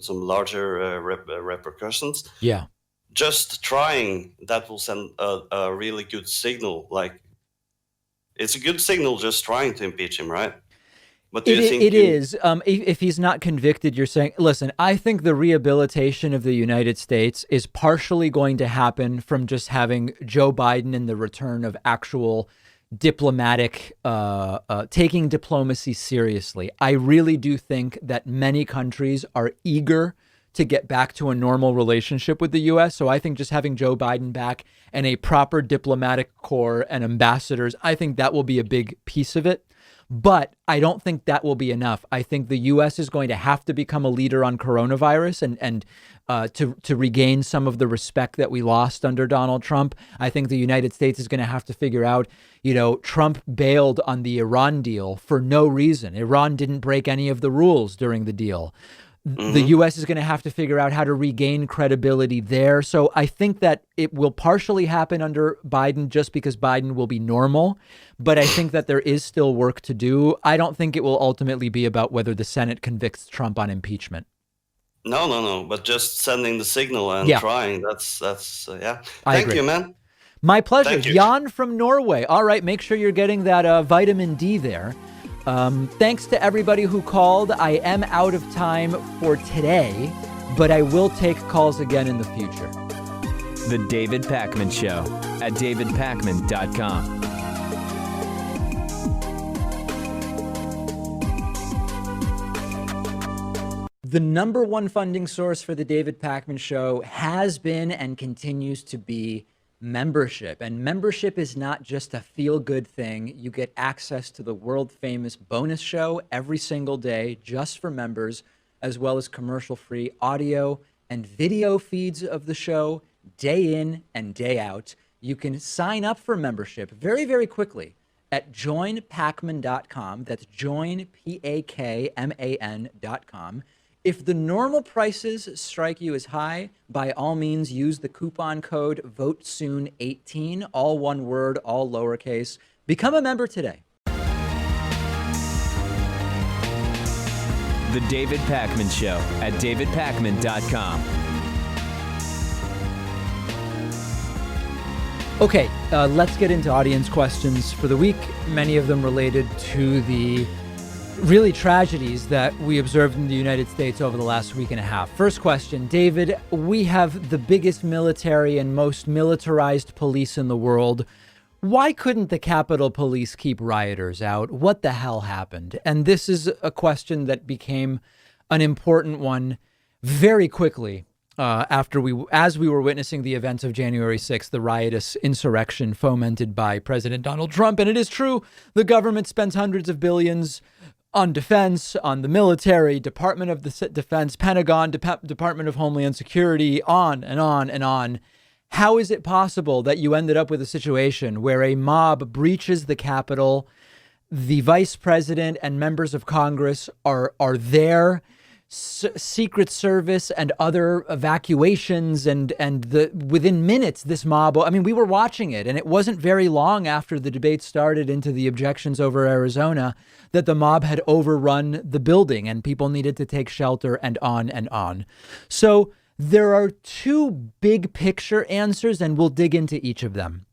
larger repercussions, yeah, just trying that will send a really good signal. Like, it's a good signal just trying to impeach him, right? But do you think it is? If he's not convicted, you're saying, listen, I think the rehabilitation of the United States is partially going to happen from just having Joe Biden and the return of actual diplomatic, taking diplomacy seriously. I really do think that many countries are eager to get back to a normal relationship with the U.S. So I think just having Joe Biden back and a proper diplomatic corps and ambassadors, I think that will be a big piece of it. But I don't think that will be enough. I think the U.S. is going to have to become a leader on coronavirus and to regain some of the respect that we lost under Donald Trump. I think the United States is going to have to figure out, Trump bailed on the Iran deal for no reason. Iran didn't break any of the rules during the deal. The U.S. is going to have to figure out how to regain credibility there. So I think that it will partially happen under Biden just because Biden will be normal. But I think that there is still work to do. I don't think it will ultimately be about whether the Senate convicts Trump on impeachment. No. But just sending the signal and trying. That's yeah. Thank you, man. My pleasure. Jan from Norway. All right. Make sure you're getting that vitamin D there. Thanks to everybody who called. I am out of time for today, but I will take calls again in the future. The David Pakman Show at davidpakman.com. The number one funding source for the David Pakman Show has been and continues to be membership. And membership is not just a feel-good thing. You get access to the world-famous bonus show every single day just for members, as well as commercial-free audio and video feeds of the show, day in and day out. You can sign up for membership very, very quickly at joinpakman.com. That's joinpakman.com. If the normal prices strike you as high, by all means use the coupon code VOTESOON18, all one word, all lowercase. Become a member today. The David Pakman Show at davidpakman.com. Okay, let's get into audience questions for the week, many of them related to the really tragedies that we observed in the United States over the last week and a half. First question, David, we have the biggest military and most militarized police in the world. Why couldn't the Capitol Police keep rioters out? What the hell happened? And this is a question that became an important one very quickly as we were witnessing the events of January 6th, the riotous insurrection fomented by President Donald Trump. And it is true, the government spends hundreds of billions on defense, on the military, Department of the Defense, Pentagon, Department of Homeland Security, on and on and on. How is it possible that you ended up with a situation where a mob breaches the Capitol, the vice president and members of Congress are there, Secret Service and other evacuations, and within minutes, this mob, I mean, we were watching it, and it wasn't very long after the debate started into the objections over Arizona that the mob had overrun the building and people needed to take shelter and on and on. So there are two big picture answers, and we'll dig into each of them.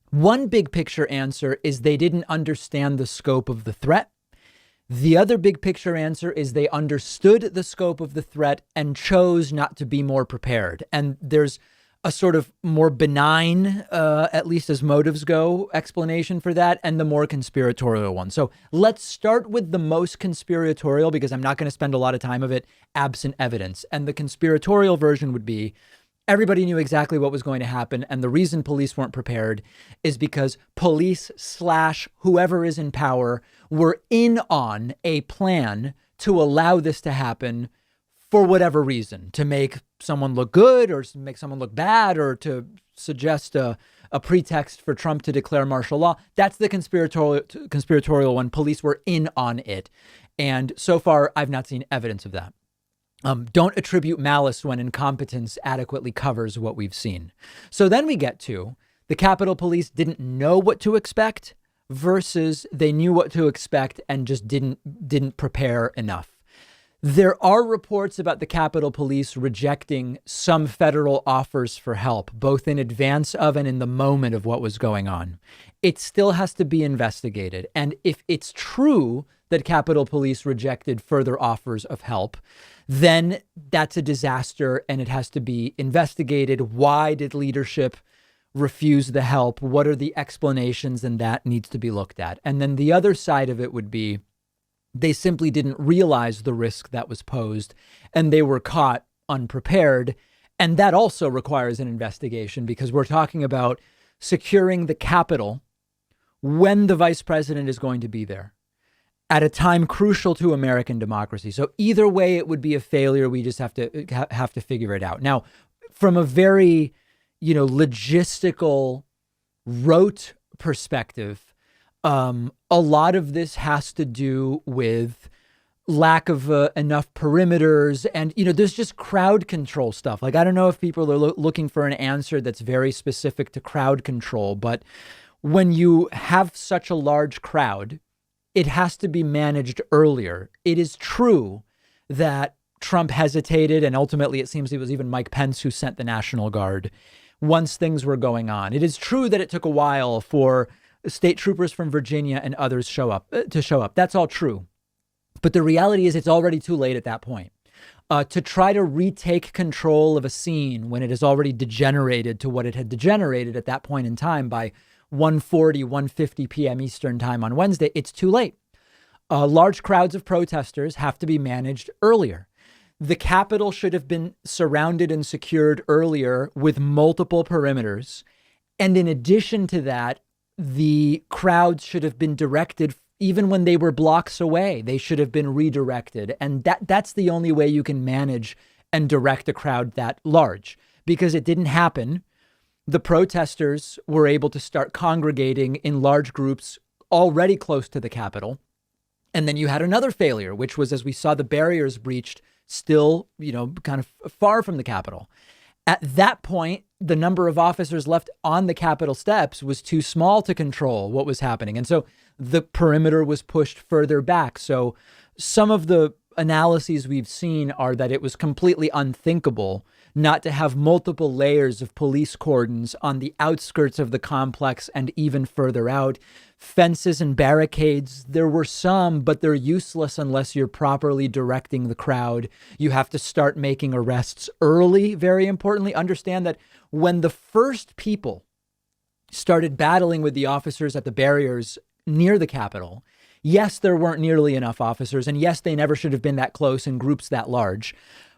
One big picture answer is they didn't understand the scope of the threat. The other big picture answer is they understood the scope of the threat and chose not to be more prepared. And there's a sort of more benign, at least as motives go, explanation for that, and the more conspiratorial one. So let's start with the most conspiratorial, because I'm not going to spend a lot of time of it absent evidence. And the conspiratorial version would be everybody knew exactly what was going to happen. And the reason police weren't prepared is because police / whoever is in power were in on a plan to allow this to happen for whatever reason, to make someone look good or make someone look bad, or to suggest a pretext for Trump to declare martial law. That's the conspiratorial one. Police were in on it. And so far, I've not seen evidence of that. Don't attribute malice when incompetence adequately covers what we've seen. So then we get to the Capitol Police didn't know what to expect versus they knew what to expect and just didn't prepare enough. There are reports about the Capitol Police rejecting some federal offers for help, both in advance of and in the moment of what was going on. It still has to be investigated. And if it's true that Capitol Police rejected further offers of help, then that's a disaster and it has to be investigated. Why did leadership refuse the help? What are the explanations? And that needs to be looked at. And then the other side of it would be they simply didn't realize the risk that was posed and they were caught unprepared. And that also requires an investigation, because we're talking about securing the Capitol when the vice president is going to be there at a time crucial to American democracy. So either way, it would be a failure. We just have to figure it out. Now, from a very, logistical, rote perspective, a lot of this has to do with lack of enough perimeters. And, there's just crowd control stuff. Like, I don't know if people are looking for an answer that's very specific to crowd control, but when you have such a large crowd, it has to be managed earlier. It is true that Trump hesitated, and ultimately it seems it was even Mike Pence who sent the National Guard once things were going on. It is true that it took a while for state troopers from Virginia and others to show up. That's all true. But the reality is it's already too late at that point. To try to retake control of a scene when it has already degenerated to what it had degenerated at that point in time by 1:40, 1:50 p.m. Eastern time on Wednesday, it's too late. Large crowds of protesters have to be managed earlier. The Capitol should have been surrounded and secured earlier with multiple perimeters. And in addition to that, the crowds should have been directed even when they were blocks away. They should have been redirected. And that's the only way you can manage and direct a crowd that large. because it didn't happen. The protesters were able to start congregating in large groups already close to the Capitol. And then you had another failure, which was, as we saw the barriers breached, still, kind of far from the Capitol. At that point, the number of officers left on the Capitol steps was too small to control what was happening. And so the perimeter was pushed further back. So some of the analyses we've seen are that it was completely unthinkable not to have multiple layers of police cordons on the outskirts of the complex and even further out. Fences and barricades, there were some, but they're useless unless you're properly directing the crowd. You have to start making arrests early. Very importantly, understand that when the first people started battling with the officers at the barriers near the Capitol, yes, there weren't nearly enough officers. And yes, they never should have been that close in groups that large.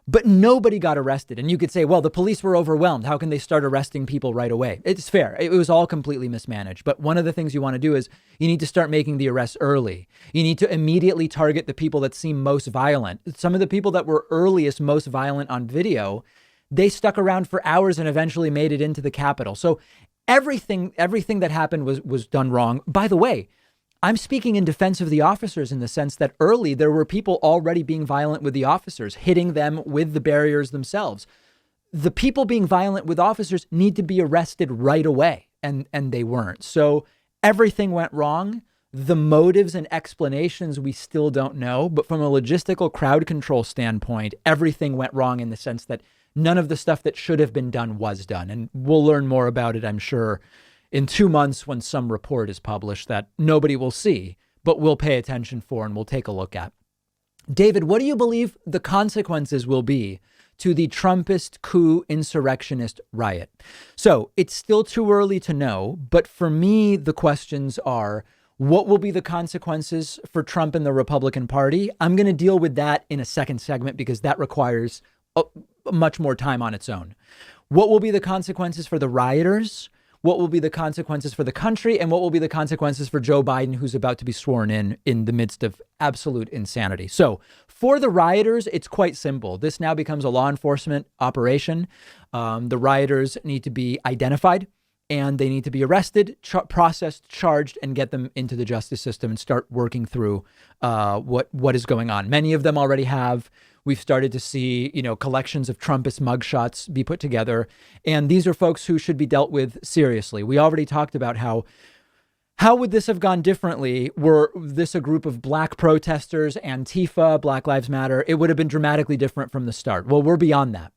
But nobody got arrested. And you could say, well, the police were overwhelmed. How can they start arresting people right away? It's fair. It was all completely mismanaged. But one of the things you want to do is you need to start making the arrests early. You need to immediately target the people that seem most violent. Some of the people that were earliest, most violent on video, they stuck around for hours and eventually made it into the Capitol. So everything that happened was done wrong. By the way, I'm speaking in defense of the officers in the sense that early there were people already being violent with the officers, hitting them with the barriers themselves. The people being violent with officers need to be arrested right away, and they weren't. So everything went wrong. The motives and explanations we still don't know, but from a logistical crowd control standpoint, everything went wrong in the sense that none of the stuff that should have been done was done. And we'll learn more about it, I'm sure, in 2 months when some report is published that nobody will see, but we'll pay attention for and we'll take a look at. David, what do you believe the consequences will be to the Trumpist coup insurrectionist riot? So it's still too early to know, but for me, the questions are, what will be the consequences for Trump and the Republican Party? I'm going to deal with that in a second segment because that requires much more time on its own. What will be the consequences for the rioters? What will be the consequences for the country, and what will be the consequences for Joe Biden, who's about to be sworn in the midst of absolute insanity? So for the rioters, it's quite simple. This now becomes a law enforcement operation. The rioters need to be identified and they need to be arrested, processed, charged, and get them into the justice system and start working through what is going on. Many of them already have. We've started to see, collections of Trumpist mugshots be put together. And these are folks who should be dealt with seriously. We already talked about how would this have gone differently were this a group of black protesters, Antifa, Black Lives Matter? It would have been dramatically different from the start. Well, we're beyond that.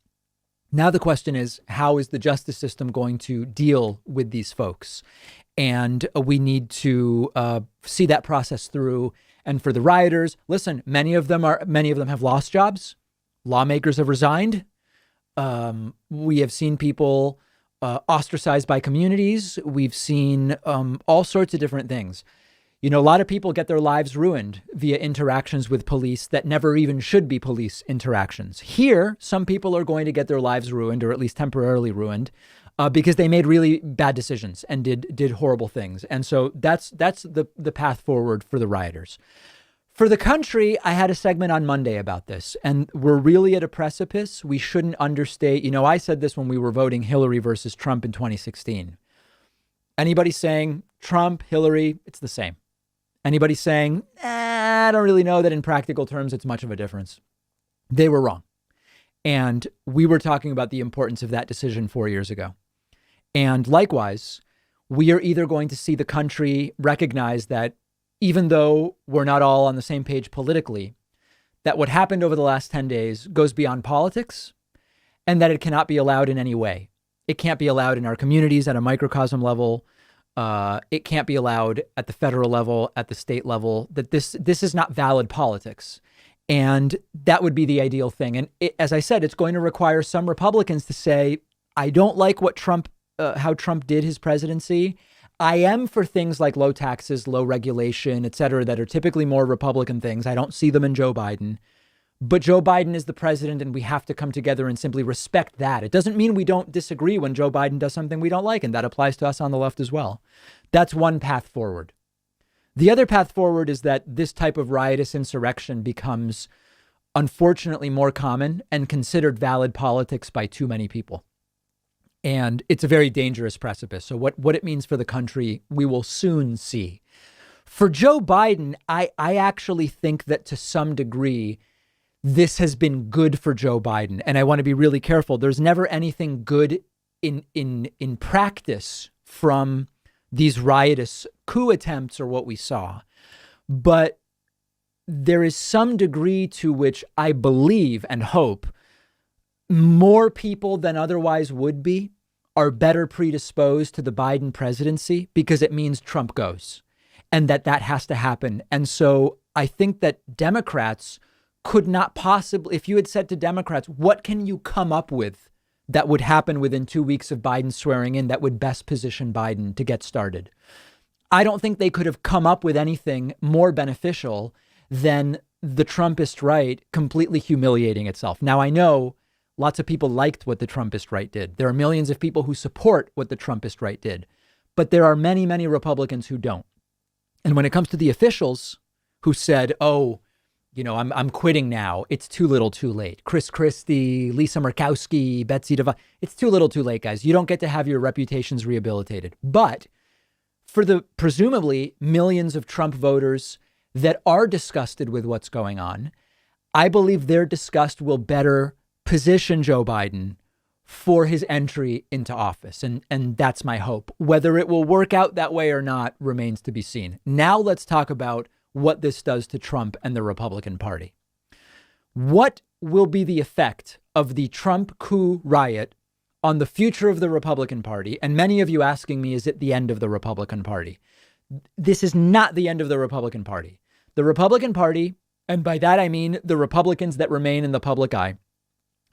Now the question is, how is the justice system going to deal with these folks? And we need to see that process through. And for the rioters, listen, many of them have lost jobs. Lawmakers have resigned. We have seen people ostracized by communities. We've seen all sorts of different things. A lot of people get their lives ruined via interactions with police that never even should be police interactions. Here, some people are going to get their lives ruined, or at least temporarily ruined, because they made really bad decisions and did horrible things. And so that's the path forward for the rioters. For the country, I had a segment on Monday about this, and we're really at a precipice. We shouldn't understate. I said this when we were voting Hillary versus Trump in 2016. Anybody saying Trump, Hillary, it's the same. Anybody saying, I don't really know that in practical terms it's much of a difference. They were wrong. And we were talking about the importance of that decision 4 years ago. And likewise, we are either going to see the country recognize that even though we're not all on the same page politically, that what happened over the last 10 days goes beyond politics and that it cannot be allowed in any way. It can't be allowed in our communities at a microcosm level. It can't be allowed at the federal level, at the state level, that this is not valid politics. And that would be the ideal thing. And as I said, it's going to require some Republicans to say, I don't like what how Trump did his presidency. I am for things like low taxes, low regulation, et cetera, that are typically more Republican things. I don't see them in Joe Biden. But Joe Biden is the president, and we have to come together and simply respect that. It doesn't mean we don't disagree when Joe Biden does something we don't like, and that applies to us on the left as well. That's one path forward. The other path forward is that this type of riotous insurrection becomes, unfortunately, more common and considered valid politics by too many people. And it's a very dangerous precipice. So what it means for the country, we will soon see. For Joe Biden, I actually think that to some degree, this has been good for Joe Biden. And I want to be really careful. There's never anything good in practice from these riotous coup attempts or what we saw. But there is some degree to which I believe and hope more people than otherwise would be are better predisposed to the Biden presidency because it means Trump goes and that has to happen. And so I think that Democrats could not possibly, if you had said to Democrats, what can you come up with that would happen within 2 weeks of Biden swearing in that would best position Biden to get started? I don't think they could have come up with anything more beneficial than the Trumpist right completely humiliating itself. Now, I know lots of people liked what the Trumpist right did. There are millions of people who support what the Trumpist right did, but there are many, many Republicans who don't. And when it comes to the officials who said, oh, you know, I'm quitting now. It's too little too late. Chris Christie, Lisa Murkowski, Betsy DeVos. It's too little too late, guys. You don't get to have your reputations rehabilitated. But for the presumably millions of Trump voters that are disgusted with what's going on, I believe their disgust will better position Joe Biden for his entry into office. And that's my hope. Whether it will work out that way or not remains to be seen. Now let's talk about what this does to Trump and the Republican Party. What will be the effect of the Trump coup riot on the future of the Republican Party? And many of you asking me, is it the end of the Republican Party? This is not the end of the Republican Party. The Republican Party, and by that I mean the Republicans that remain in the public eye,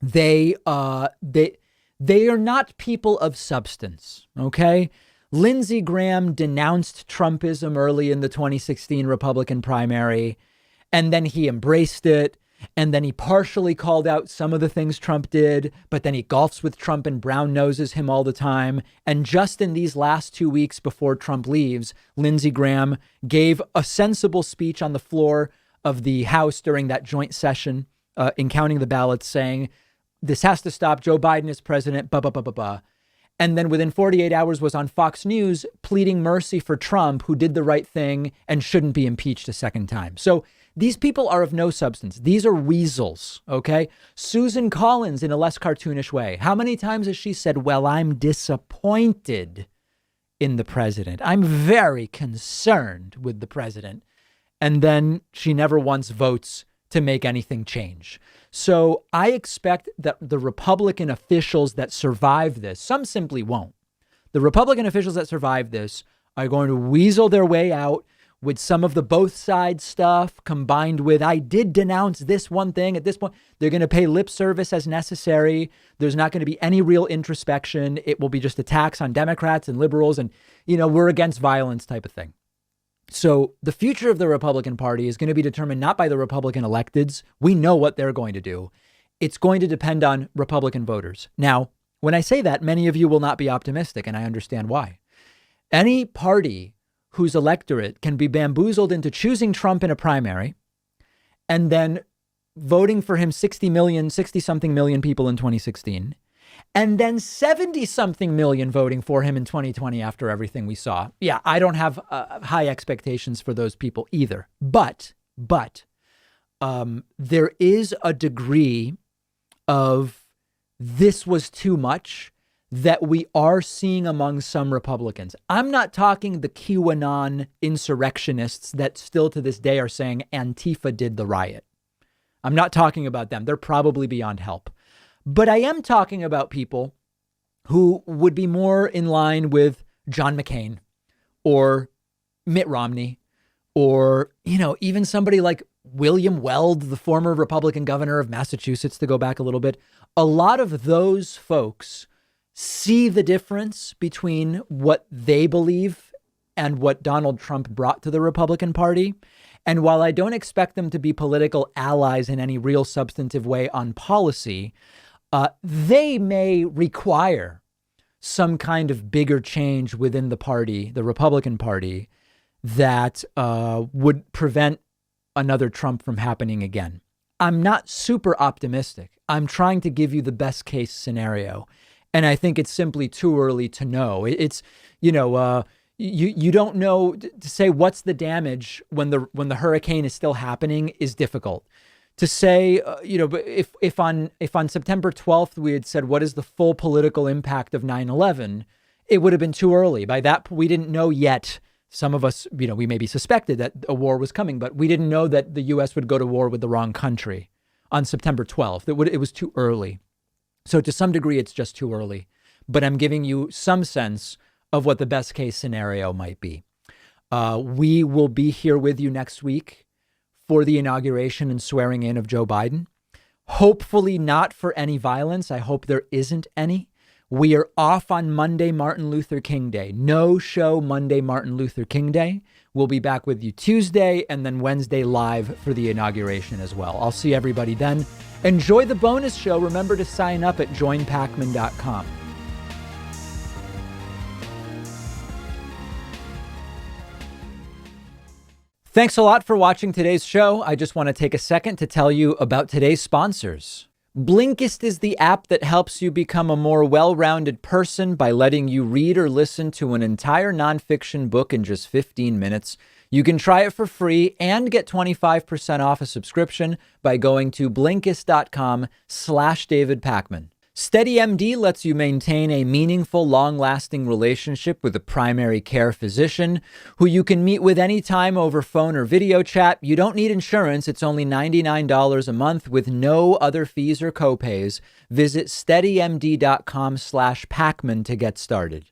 they are not people of substance, okay? Lindsey Graham denounced Trumpism early in the 2016 Republican primary, and then he embraced it, and then he partially called out some of the things Trump did, but then he golfs with Trump and brown noses him all the time. And just in these last 2 weeks before Trump leaves, Lindsey Graham gave a sensible speech on the floor of the House during that joint session in counting the ballots saying, this has to stop. Joe Biden is president, And then within 48 hours was on Fox News pleading mercy for Trump, who did the right thing and shouldn't be impeached a second time. So these people are of no substance. These are weasels, okay? Susan Collins in a less cartoonish way. How many times has she said, well, I'm disappointed in the president. I'm very concerned with the president. And then she never once votes to make anything change. So I expect that the Republican officials that survive this, some simply won't. The Republican officials that survive this are going to weasel their way out with some of the both sides stuff combined with, I did denounce this one thing at this point. They're going to pay lip service as necessary. There's not going to be any real introspection. It will be just attacks on Democrats and liberals and, you know, we're against violence type of thing. So the future of the Republican Party is going to be determined not by the Republican electeds. We know what they're going to do. It's going to depend on Republican voters. Now, when I say that, many of you will not be optimistic, and I understand why. Any party whose electorate can be bamboozled into choosing Trump in a primary and then voting for him 60-something million people in 2016, and then 70-something million voting for him in 2020 after everything we saw. Yeah, I don't have high expectations for those people either. But there is a degree of this was too much that we are seeing among some Republicans. I'm not talking the QAnon insurrectionists that still to this day are saying Antifa did the riot. I'm not talking about them. They're probably beyond help. But I am talking about people who would be more in line with John McCain or Mitt Romney or, you know, even somebody like William Weld, the former Republican governor of Massachusetts, to go back a little bit. A lot of those folks see the difference between what they believe and what Donald Trump brought to the Republican Party. And while I don't expect them to be political allies in any real substantive way on policy, they may require some kind of bigger change within the party, the Republican Party, that would prevent another Trump from happening again. I'm not super optimistic. I'm trying to give you the best case scenario. And I think it's simply too early to know. It's, you don't know to say what's the damage when the hurricane is still happening is difficult. To say, but if on September 12th we had said, what is the full political impact of 9/11, it would have been too early. By that, we didn't know yet. Some of us, we maybe suspected that a war was coming, but we didn't know that the U.S. would go to war with the wrong country on September 12th. It was too early. So to some degree, it's just too early. But I'm giving you some sense of what the best case scenario might be. We will be here with you next week for the inauguration and swearing in of Joe Biden. Hopefully not for any violence. I hope there isn't any. We are off on Monday, Martin Luther King Day. No show Monday, Martin Luther King Day. We'll be back with you Tuesday and then Wednesday live for the inauguration as well. I'll see everybody then. Enjoy the bonus show. Remember to sign up at joinpakman.com. Thanks a lot for watching today's show. I just want to take a second to tell you about today's sponsors. Blinkist is the app that helps you become a more well-rounded person by letting you read or listen to an entire nonfiction book in just 15 minutes. You can try it for free and get 25% off a subscription by going to Blinkist.com/David Pakman. SteadyMD lets you maintain a meaningful, long-lasting relationship with a primary care physician who you can meet with anytime over phone or video chat. You don't need insurance. It's only $99 a month with no other fees or copays. Visit SteadyMD.com/Pakman to get started.